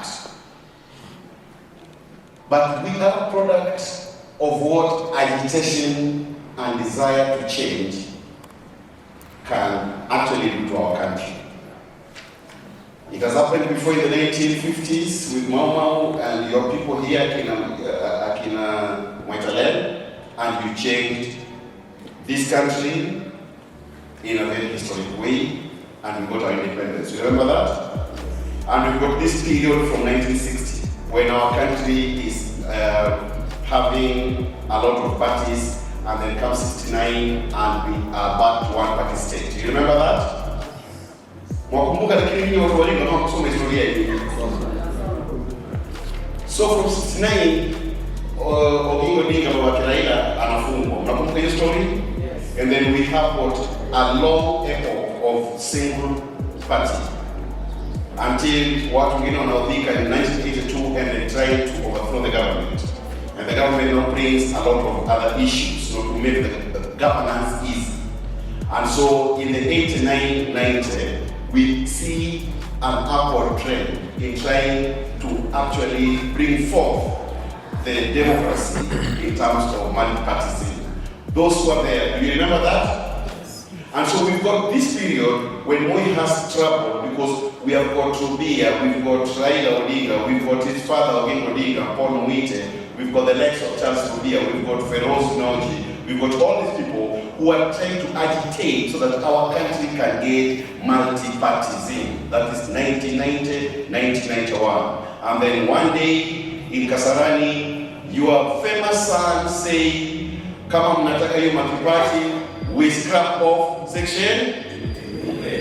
act. But we are products of what agitation and desire to change can actually do to our country. It has happened before in the 1950s with Mau Mau and your people here, Akina Mwaitalen, and you changed this country in a very historic way, and we got our independence. You remember that? And we've got this period from 1960 when our country is having a lot of parties, and then comes 69 and we are back to one party state. Do you remember that? So from 69, Oginga Odinga Baba Raila anafungwa. Unakumbuka hiyo story? Yes. And then we have what a long epoch of single party until watu wengine wanaodhika in 1982 and they tried to overthrow the government. And the government now brings a lot of other issues to make the governance easy. And so in the 89-90, we see an upward trend in trying to actually bring forth the democracy in terms of multi-partyism. Those who are there, do you remember that? Yes. And so we've got this period when Moi has trouble because we have got Rubia, we've got Raila Odinga, we've got his father Oginga Odinga, Paul Mwite, we've got the likes of Charles Rubia, we've got Feroz Noji, we've got all these people who are trying to agitate so that our country can get multi-partyism. That is 1990, 1991. And then one day in Kasarani, your famous son say, kama mnataka hiyo multi-party, we scrap off section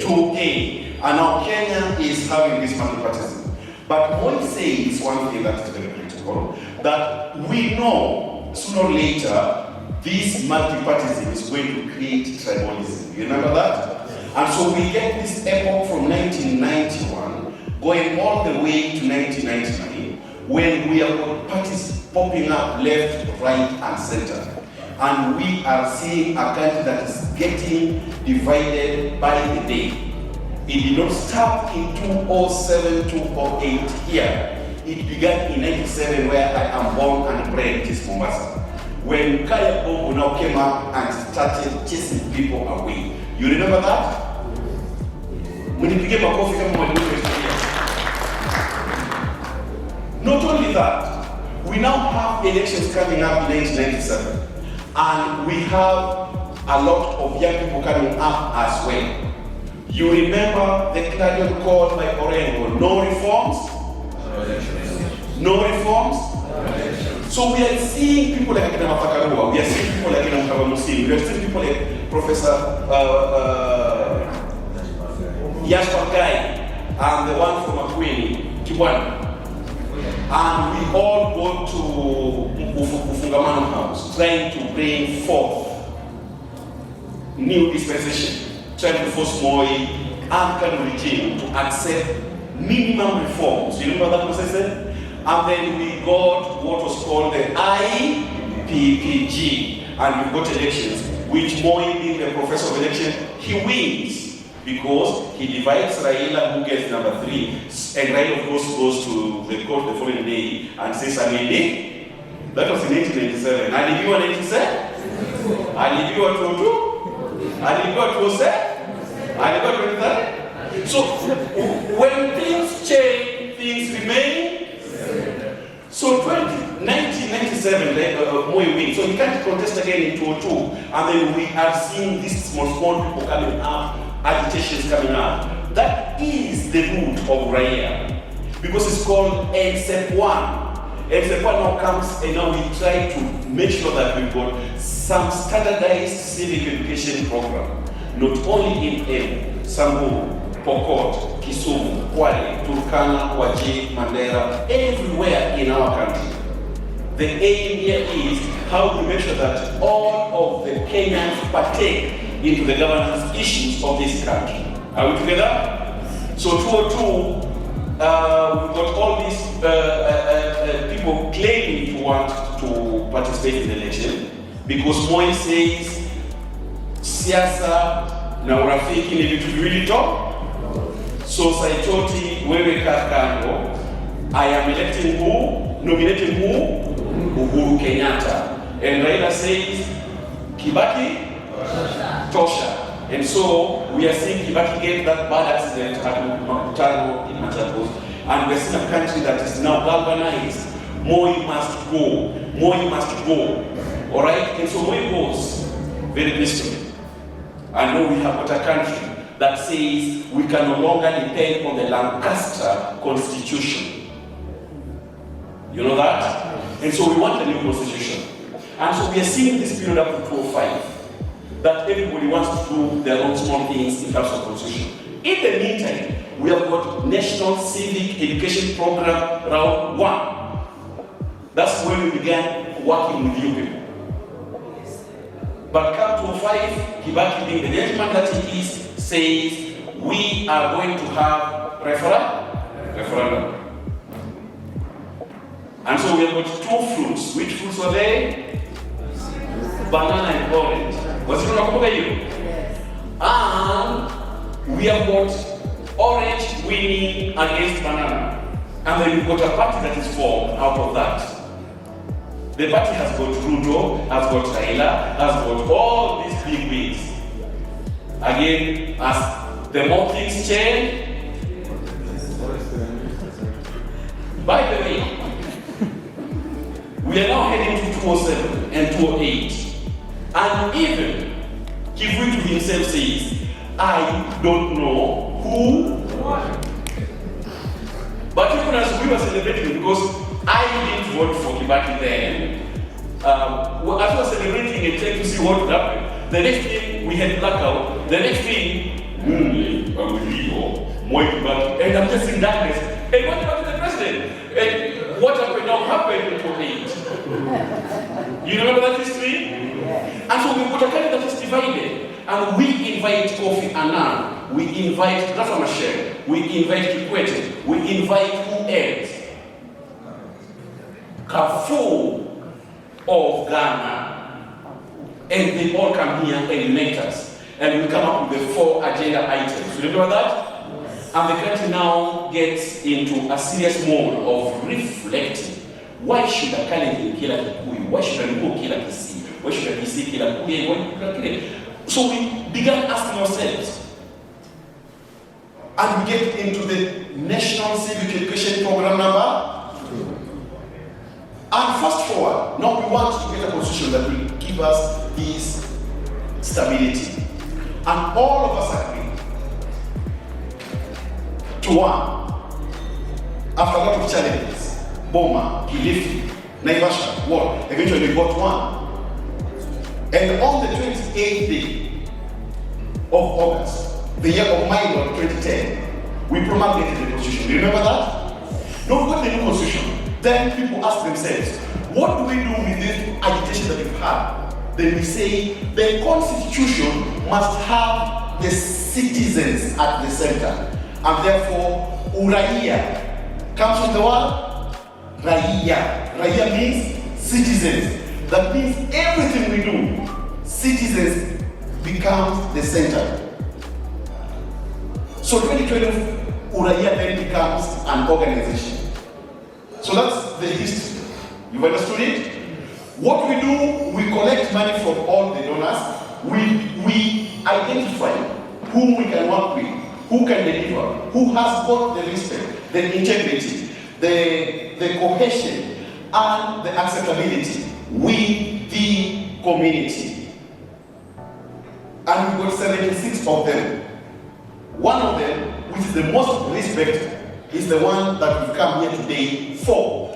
2A. And now Kenya is having this multi-partyism. But Moi says one thing that is very critical, that we know sooner or later this multi-partyism is going to create tribalism. You remember that? And so we get this epoch from 1991 going all the way to 1999 when we have got parties popping up left, right, and center. And we are seeing a country that is getting divided by the day. It did not start in 2007, 2008 here. It began in 1997 where I am born and bred, it is Mombasa. When Kaya Bobo now came up and started chasing people away. You remember that? When he became a coffee Not only that, we now have elections coming up in 1997. And we have a lot of young people coming up as well. You remember the clarion called by Orengo, no reforms? No reforms? So we are seeing people like Akina Mafakarua, we are seeing people like Akina Mkavamusim, we are seeing people like Professor Yashpakai, and the one from Akwini, Kibwana. And we all go to Ufungamano House, trying to bring forth new dispensation, trying to force Moi and Kanu regime to accept minimum reforms. You remember that process? And then we got what was called the IPPG, and we got elections, which Moi being the professor of election, he wins because he divides Raila, who gets number 3, and Raila of course goes to the court the following day and says, Anidi. That was in 1997. Alibiwa 97? Alibiwa 22? Alibiwa 27? Alibiwa 23? So when things change, things remain. So 1997, Moi wins. So he can't contest again in 2002. And then we are seeing these small people coming up, agitations coming up. That is the root of Uraia. Because it's called NSEP 1. NSEP 1 now comes and now we try to make sure that we've got some standardized civic education program. Not only in Embu, Samburu, Pokot, Kisumu, Kwale, Turkana, Wajir, Mandera, everywhere in our country. The aim here is how to make sure that all of the Kenyans partake into the governance issues of this country. Are we together? So 2002, we've got all these people claiming to want to participate in the election because Moi says, siasa na urafiki ni vitu viwili to. So Saitoti, wewe kaa kando, I am electing who? Nominating who? Uhuru Kenyatta. And Raila says, Kibaki? Tosha. And so we are seeing Kibaki get that bad accident at Mkutano in Machakos. And we're seeing a country that is now galvanized. Moi must go. Moi must go. All right? And so Moi goes very peacefully. And now we have got a country that says we can no longer depend on the Lancaster Constitution. You know that? And so we want a new constitution. And so we are seeing this period up to 2005 that everybody wants to do their own small things in terms of constitution. In the meantime, we have got National Civic Education Program Round 1. That's when we began working with you people. But come to 2005, Kibaki being the gentleman that he is, says we are going to have referendum. And so we have got two fruits. Which fruits were they? Banana and orange. Was it not you? And we have got orange winning against banana. And then we've got a party that is formed out of that. The party has got Ruto, has got Raila, has got all these big wigs. Again, as the more things change. By the way, we are now heading to 2007 and 2008. And even Kivuitu himself says, I don't know who won. But even as we were celebrating, because I didn't vote for Kibaki then, as we were celebrating and trying to see what would happen, the next thing we had blackout, the next thing, Moi Kibaki, and I'm just in darkness. And what about the president? And what happened now happened in 2008. You remember that history? And so we put a country that is divided. And we invite Kofi Annan, we invite Rafa Machel, we invite Kikwete, we invite who else? Carrefour of Ghana. And they all come here and unite us. And we come up with the 4 agenda items. You remember that? And the country now gets into a serious mode of reflecting. Why should a Kalenjin kill a Kikuyu? Why should a Luo kill a Kisii? Why should a Kisii kill a Kuye? Why should a kill a... So we began asking ourselves, and we get into the National Civic Education Program number 2. And fast forward, now we want to get a constitution that will give us this stability. And all of us agree to one, after a lot of challenges, Boma, Kilifi, Naivasha, what? Eventually we got one. And on the 28th day of August, the year of my Lord 2010, we promulgated the constitution. Do you remember that? Now we got the new constitution. Then people ask themselves, what do we do with this agitation that we've had? Then we say the constitution must have the citizens at the center. And therefore, Uraia comes from the word Raia. Raia means citizens. That means everything we do, citizens becomes the center. So 2012, Uraia then becomes an organization. So that's the history. You've understood it? What we do, we collect money from all the donors. We identify whom we can work with, who can deliver, who has got the respect, the integrity, the cohesion, and the acceptability with the community. And we've got 76 of them. One of them, which is the most respected, is the one that we've come here today for.